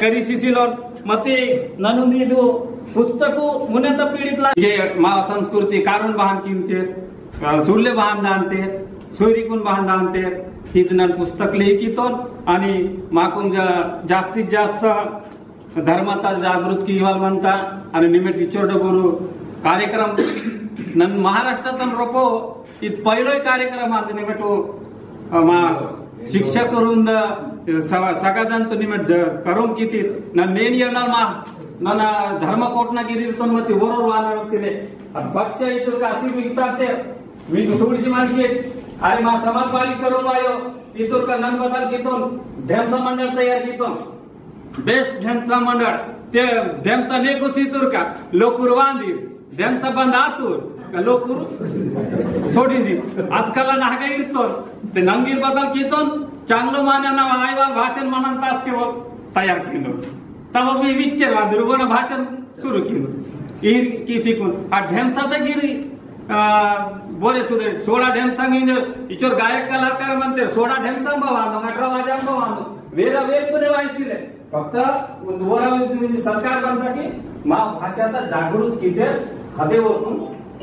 ಕರಿಸಿಸಿಲೋನ್ ಮತ್ತೆ ನಾನು ಇದು ಪುಸ್ತಕ ಮುನ್ನತ ಪೀಡಿತला मा संस्कृती कारून बहान किंते सुल्ले बहान दानते सोयरीकून बहान दानते हिदनन पुस्तक लेखितोन आणि माकून जास्तीत जास्त धर्माचा जागृती इवाल म्हणता आणि निमित्त विचोड गुरु कार्यक्रम नन महाराष्ट्रातून रोपो इत पहिलो कार्यक्रम आहे निमित्त मा शिक्षक वृंद सगळ्यांत निमित्त करून किती नन नेन येणार मा ನನ್ನ ಧರ್ಮಕೋಟ್ನ ಗಿರಿರ್ತನ್ ಮತ್ತೆ ಓರೋರ್ ವಾನರ್ತಿದೆ ಪಕ್ಷ ಇತ್ತು ಕಾಸಿ ಬಿಗ್ತಾತೆ मीन थोडीशी माणसे आणि मा समाजवादी करून आयो इथून का नन बदल घेतोन ढेमचा मंडळ तयार घेतोन बेस्ट ढेमचा मंडळ ते ढेमचा नेगोस इथून का लोकूर वांदीर ढेमचा बंद आतूर का लोकूर सोडीन दी आजकाल नागा इरतोन ते नंगीर बदल घेतोन चांगलं मान्याना आईवाल भाषण म्हणून तास केवळ तयार केलं तब मी विचार वादरुगोना भाषण सुरू केलं ईर की शिकून आ ढेमचाचा गिरी बोरे सुरे 16 ढेमचा गिर इचोर गायक कलाकार म्हणते 16 ढेमचा बवानो 18 वाजा बवानो वेरा वेल पुणे वायसिले फक्त वरा सरकार बनता की मा भाषाचा जागृत किते हदेवरून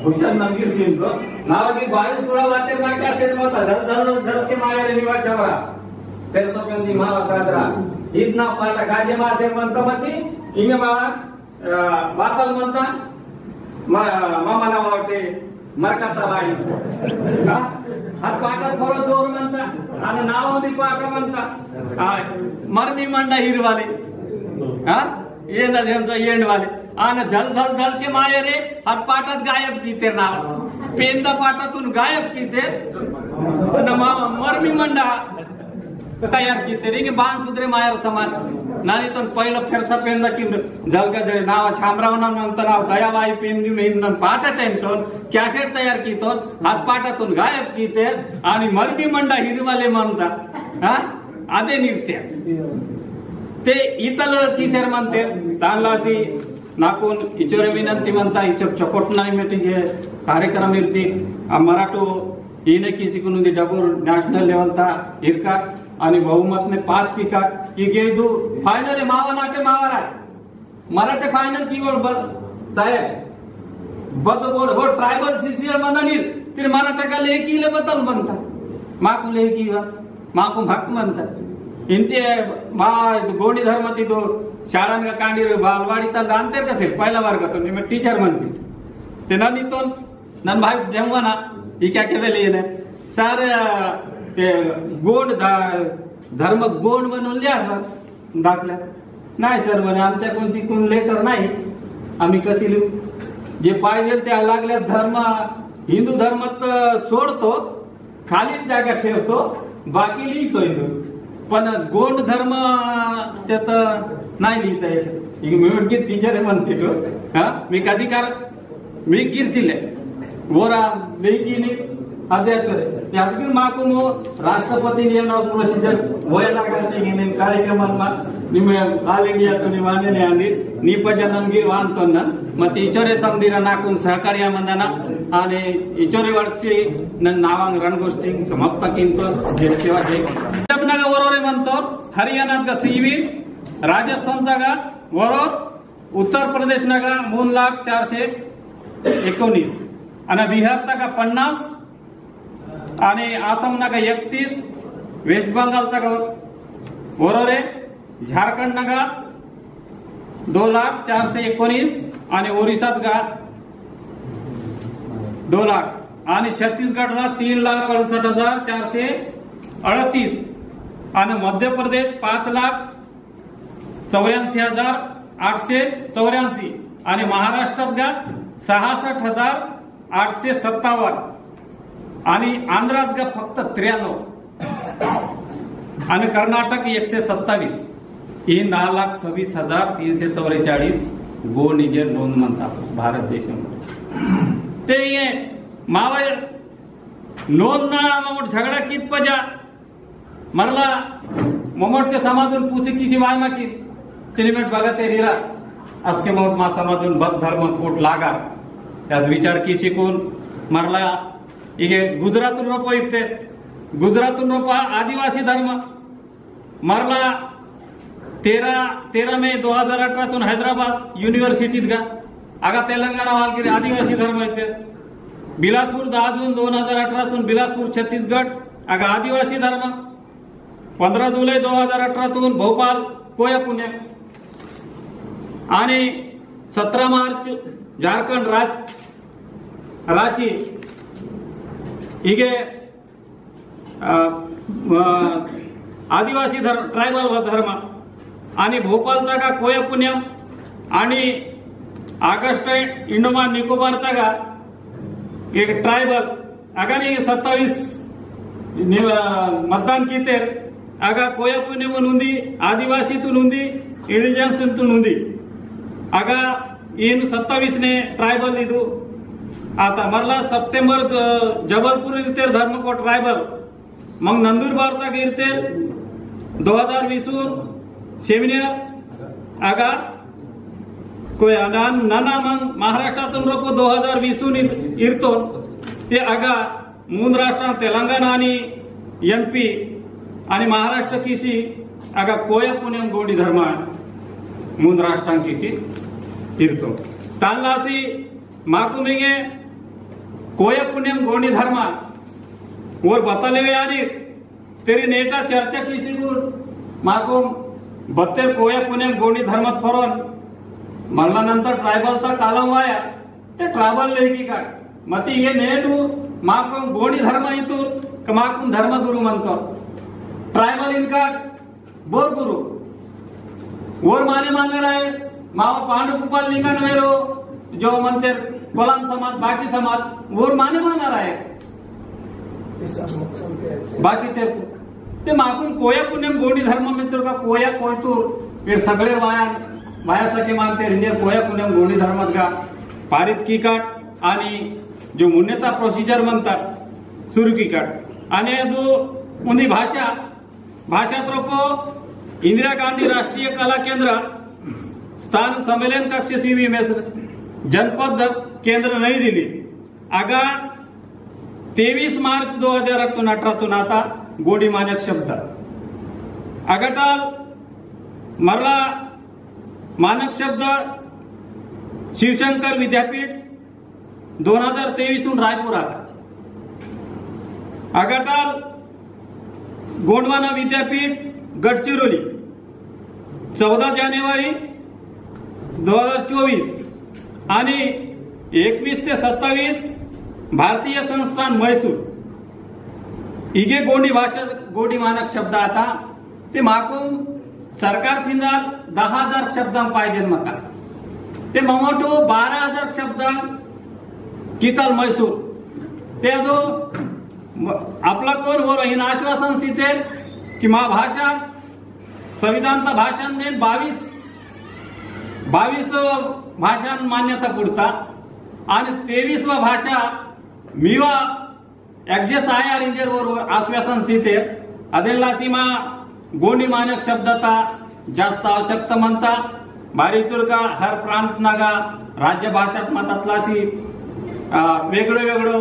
भूषण नंगीर सिंह नावागी 22 16 वाते नाट्या सेट मत धर के माया निवासवरा तेसोपंदी मा सादरा इतना पाटा गाजे मासे म्हणता मती इंगे मा वातल म्हणता मामा नाव वाटे मरकता बाई हात पाटात थोडं जोर म्हणता आणि नावामध्ये पाटा म्हणता मरणी मंडा हिरवाले हा येणं जेमचा येंडवाले आणि झल झल झल के माये रे हात पाटात गायब कीते नाव पेंदा पाटातून गायब कीते मरणी मंडा तयार कीते रे बाण सुधरे मायर समाज नानी तो पहिलं फेरसा पेंदा की जलगा जय नाव शामराव नंतर नाव दयाबाई पेंदी मेन पाटा टेंटोन कॅसेट तयार कीतो हात पाटातून गायब कीते आणि मरणी मंडा हिरवाले म्हणता हा अदे नृत्य ते इतल किसेर म्हणते तानलासी नाकून इचोरे विनंती म्हणता इचोर चकोटना मीटिंग कार्यक्रम इरती मराठो ईने किसी को नुदी डबूर नेशनल लेवल था इरका आणि बहुमत ने पास की का की गेदू फाइनल मावा नाटे मावरा मराठे फाइनल की बोल साहेब बद बोल हो ट्राइबल सीसीएल मननीर तिर मराठा का लेकी ले बतल बनता माकू लेकी वा माकू भक्त म्हणता इंटे मा गोणी धर्म ती दो शाळांगा कांडीर बालवाडी ता जानते कसे पहिला वर्गातून मी टीचर म्हणते ते ननी तो नन भाई जेवना ही क्या केले येने सारे ते गोड धर्म गोड बनवून द्या सर दाखल्या नाही सर म्हणे आमच्या कोणती कोण लेटर नाही आम्ही कशी लिहू जे पाहिजे त्या लागल्या धर्म हिंदू धर्मात सोडतो खालीच जागा ठेवतो बाकी लिहितो हिंदू पण गोड धर्म त्यात नाही लिहिता येत मी म्हणजे टीचर म्हणते तो हा मी कधी कार मी गिरसिले वोरा बेकीनी अध्यक्ष त्यातकी माकूमो राष्ट्रपति नियमना प्रोसीजर होयला करते इन कार्यक्रमांना निमे ऑल इंडिया तो निवाने अंदी निपजनंगी वांतोन ಮತ್ತೆ ಇಚೋರೆ ಸಂದಿರ ನಾಕುನ್ ಸಹಕಾರ್ಯ ಮಂದನ ಆನೆ ಇಚೋರೆ ವರ್ಕ್ಸಿ ನನ್ನ ನಾವಾಂಗ್ ರಣಗೋಷ್ಠಿ ಸಮಾಪ್ತಕ್ಕಿಂತ ಜೆಕೆವಾ ಜೈ पंजाबनाग वरोरे म्हणतो हरियाणात सीवी राजस्थानದಾಗ वरोर उत्तर प्रदेशनाग 3,04,19 आणि बिहारताग 50 आणि आसामनाग 31 वेस्ट बंगालताग वरोरे झारखंडनाग 2,04,19 आणि ओरिसात गा 2 लाख आणि छत्तीसगडला 3,68,438 आणि मध्य प्रदेश 5,84,884 आणि महाराष्ट्रात गा 66,857 आणि आंध्रात गा फक्त 93 आणि कर्नाटक 127 ही 10,26,344 गो निजर नोंद म्हणतात भारत देशामध्ये ते ये मावळ नोंद ना मग झगडा कित पजा मरला मोमोटच्या समाजून पुसी किसी वाय मा की तिलिमेट बघा ते रिरा असके मोठ मा समाजून बद धर्म कोट लागा त्यात विचार की शिकून मरला इगे गुजरातून रोप इथे गुजरातून रोप आदिवासी धर्म मरला 13 मे 2018 हैदराबाद युनिव्हर्सिटीत गा आगा तेलंगणा वालगिरी आदिवासी धर्म येते. बिलासपूर 10 जून 2018 बिलासपूर छत्तीसगड आगा आदिवासी धर्म. 15 जुलै 2018 भोपाल कोया पुणे आणि 17 मार्च झारखंड रांची हिगे आदिवासी धर्म ट्रायबल धर्म आणि भोपाल तगा कोया पुण्यम आणि ऑगस्ट इंडोमान निकोबार तगा एक ट्रायबल आगानी 27 मतदान कीतेर आगा कोया पुण्यम उंदी आदिवासी तुन उंदी इंडिजिनस तुन उंदी आगा इन 27 ने ट्रायबल इदु आता मरला सप्टेंबर जबलपुर इरते धर्म को ट्रायबल मग नंदुरबार तक इरते 2020 सेमिनार आगा कोई नाना मग महाराष्ट्रातून रोपो 2020 इरतो ते आगा मून राष्ट्र तेलंगणा आणि MP आणि महाराष्ट्र किसी आगा कोया पुण्यम गोडी धर्म मून राष्ट्रां किसी इरतो तानलासी माकुमिंगे कोया पुण्यम गोडी धर्म और बतलेवे आणि तेरी नेटा चर्चा किसी को माको बत्तेर कोया पुण्यम गोडी धर्मात फरन मला नंतर ट्रायबलचा कालम वाया ते ट्रायबल लेकी का मती ये नेटू माको गोडी धर्म इतू का माको धर्मगुरु म्हणतो ट्रायबल इनका बोर गुरु और माने मांगे रहे माओ पांडु कुपाल निकन वेरो जो म्हणते कोलान समाज बाकी समाज और माने माना रहे बाकी ते माकून कोया पुण्यम गोडी धर्म मित्र का कोया कोयतूर फिर सगळे वाया सके मानते रिंदे कोया पुण्यम गोडी धर्मात का पारित की काट आणि जो मुन्यता प्रोसिजर म्हणतात सुरू की काट आणि दो उन्ही भाषा त्रोपो इंदिरा गांधी राष्ट्रीय कला केंद्र स्थान सम्मेलन कक्ष सीवी में जनपद केंद्र नई दिल्ली आगा 23 मार्च 2018 आता गोडी मानक शब्द अगटाल मरला मानक शब्द शिवशंकर विद्यापीठ 2023 रायपूर आता अगटाल गोंडवाना विद्यापीठ गडचिरोली 14 जानेवारी 2024 आणि 21 ते 27 भारतीय संस्थान मैसूर इगे गोडी भाषा गोडी मानक शब्द आता ते माकून सरकार थिंदाल 10,000 शब्दां पाहिजे मका ते ममोटो 12,000 शब्द किताल मैसूर ते जो आपला कोण वर इन आश्वासन सीते कि मा भाषा संविधानता भाषण ने 22 भाषा मान्यता पुरता आणि 23वा भाषा मीवा ऍडजस्ट आया रिंजर वर आश्वासन सीते अदेला सीमा गोडी मानक शब्दता जास्त आवश्यकता म्हणता बारीतूर का हर प्रांत नागा राज्य भाषात मतातलासी वेगळं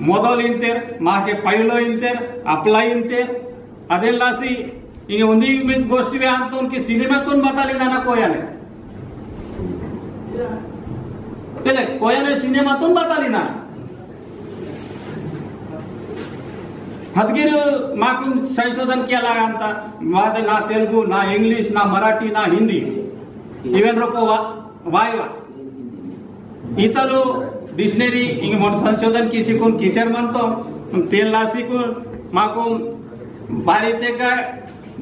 मोदल इंतेर माके पहिलो इंतेर आपला इंतेर अदेलासी इंगे उन्ही गोष्टी वे आणतो की सिनेमातून बताली ना कोयाने तेले कोयाने सिनेमातून बताली ना हदगिर माकून संशोधन केला अंता मादे ना तेलुगु ना इंग्लिश ना मराठी ना हिंदी इवन रोपो वायवा इतलो डिक्शनरी इंग मोठ संशोधन की शिकून किशोर म्हणतो तेलला शिकून माकून बारीते का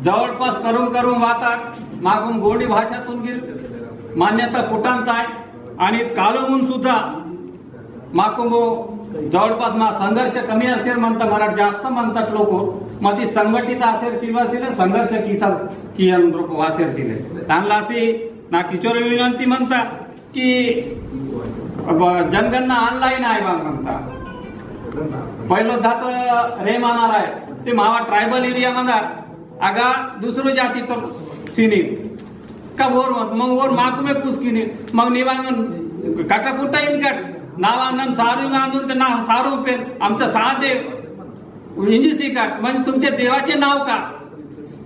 जवळपास करून वातात माकून गोडी भाषातून मान्यता कुटांत आहे आणि कालमून सुद्धा माकून जवळपास मा संघर्ष कमी असेल म्हणता मराठी जास्त म्हणतात लोक मग ती संघटित असेल शिवासील संघर्ष की रूप वाचेल त्यांना अशी ना किशोर विनंती म्हणता की जनगणना ऑनलाईन आहे बा म्हणता पहिलो धात रे मानार आहे ते मावा ट्रायबल एरिया मध्ये आगा दुसरो जाती तो सिनी का वोर मग वोर माकू में पुसकिनी मग निवांगन काटाकुटा इनकट नावानंद सारू गांधून ते ना सारू पे आमचं सहा देव इंजी सिकाट म्हणजे तुमचे देवाचे नाव का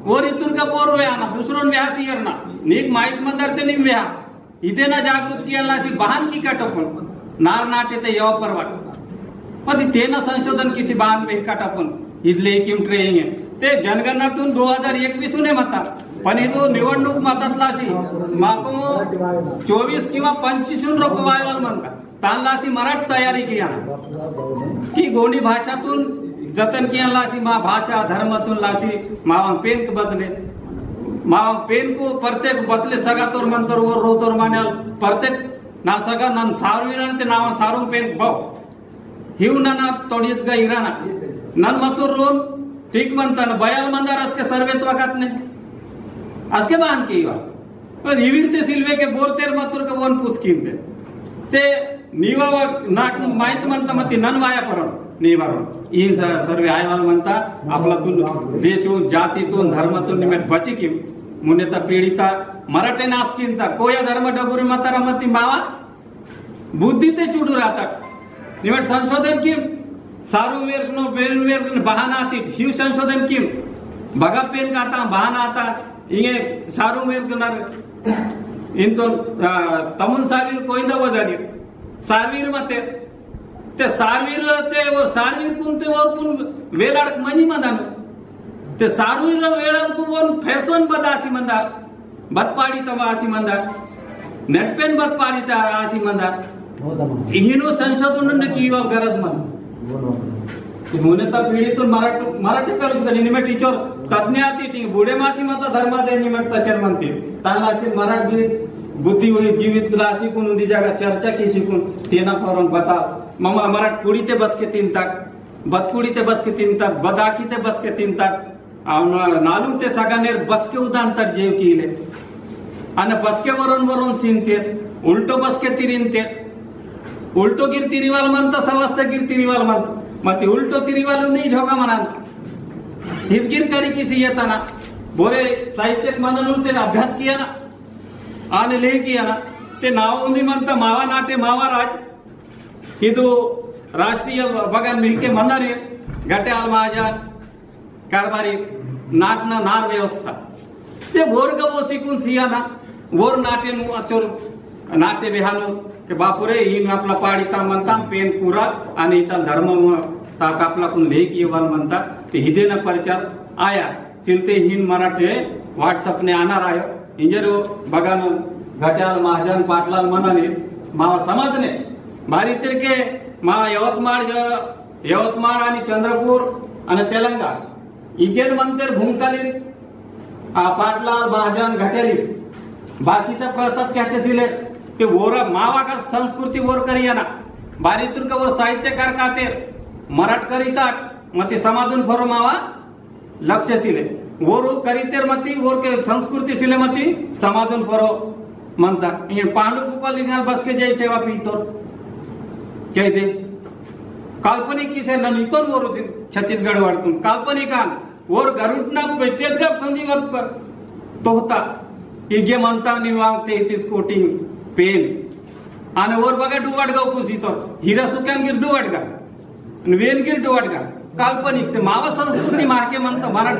ओर इतून का बोर व्या ना दुसरों व्या सियर ना नीक माहित मंदर ते निम व्या इथे ना जागृत किया सी बहान की काटपन नार नाटे ते यव परवाट मग ते ना संशोधन किसी बहान में काटपन इथले किम ट्रेनिंग आहे ते जनगणनातून 2021 ने मता पण इथं निवडणूक मतातला अशी माको 24 किंवा 25 रुपये व्हायला म्हणता तानला अशी मराठ तयारी किया की गोंडी भाषातून जतन किया लासी मा भाषा धर्मातून लासी मावा पेन के बदले मावा पेन को प्रत्येक बदले सगा तोर मंतर वर रोतोर मान्याल प्रत्येक ना सगा नन सारवीर ते नावा सारून पेन बव हिवना ना तोडीत गा इराना नन मतुर रोन ठीक म्हणता ना बयाल मंदार असके सर्वेत वकात ने असके बान की वा पर हिवीरते सिल्वे के बोरतेर मतुर के वन पुस्किन ते नीवा नाक माहित म्हणता मती नन वाया परम निवारण ही सर्वे आयवाल म्हणता आपलातून देशून जातीतून धर्मातून निमेट बची की मुनेता पीडिता मराठे नासकिनता कोया धर्म डबुरी मातारा मती मावा बुद्धी ते चुडू राहतात निमेट संशोधन की सारू वेर नो बेन वेर बहाना आती हिव संशोधन की बगा पेन आता बहाना आता इंगे सारू वेर कनार इन तो तमुन सावीर कोई न वजारी सारवीर मते ते सारवीर ते वर सारवीर कुन ते वर कुन वेलाडक मनी मंदान ते सारवीर वेलाड को वन फैशन बदासी मंदा बतपाडी तवा आसी मंदा नेटपेन बतपाडी ता आसी मंदा इहिनो संशोधन ने की वर गरज मन मुनेता पीडितून मराठी करूच गली निमे टीचर तज्ञ आती टी बुडे मासी मत धर्मादे निमेट तचर म्हणते ताला अशी मराठी बुद्धि हुई जीवित ग्लासी कुन उदी जागा चर्चा की शिकून तेना फरन बता ममा मराठ कुड़ी ते बस के 3 तक बतकुड़ी ते बस के 3 तक बदाकी ते बस के 3 तक नालू ते सगानेर बस के उदान तक जेव कीले आणि बस के वरून वरून सीनते उलटो बस के तिरिनते उलटो गिर तिरिवाल म्हणता सवस्त गिर तिरिवाल म्हणता मती उलटो तिरिवाल नहीं झोगा म्हणा हितगिर करी किसी येताना बोरे साहित्यिक मनन ते अभ्यास किया ना आणि ले किया ना ते नाव उंदी म्हणता मावा नाटे मावा राज ಇದು ರಾಷ್ಟ್ರೀಯ ಬಗನ್ ಮಿಲ್ಕೆ ಮಂದಾರಿ ಗಟ್ಯಾಲ್ महाजन कारभारी नाटना नार व्यवस्था ते बोर गवो शिकून सियाना बोर नाटे नु अचोर नाटे बिहानो के बापुरे इन आपला पाडीता म्हणता पेन पुरा आणि इथं धर्म ता कापला कुन लेख येवाल म्हणता ते हिदेना प्रचार आया सिलते हिन मराठे व्हाट्सअप ने आणार आयो इंजरो बगान गट्याल महाजन पाटलाल मनाने मावा समाजने भारी तिरके मा यवतमाळ आणि चंद्रपूर आणि तेलंगणा इगेर मंतर भूमकाली पाटलाल महाजन घटेली बाकीचा प्रसाद क्या सिले ते वोर मावा का संस्कृती वोर करिया ना बारी तुर्क वर साहित्यकार काते मराठ करीतात मती समाजून फरो मावा लक्ष सिले वोर करीतेर मती वोर के संस्कृती सिले मती समाजून फरो म्हणता पांडु गोपाल लिंगाल बस के जय सेवा पीतो कहते काल्पनिक किसे ननितोन वोर छत्तीसगढ़ वाडकून काल्पनिक वोर गरुडना पेटेत का संजी वक्त तो होता इगे म्हणता निवांगते 31 कोटी पेन आणि वर बघा डुवाडगाव कुसितो हिरा सुक्यान गिर डुवाडगा वेन गिर डुवाडगा काल्पनिक ते मावा संस्कृती माके म्हणता मराठी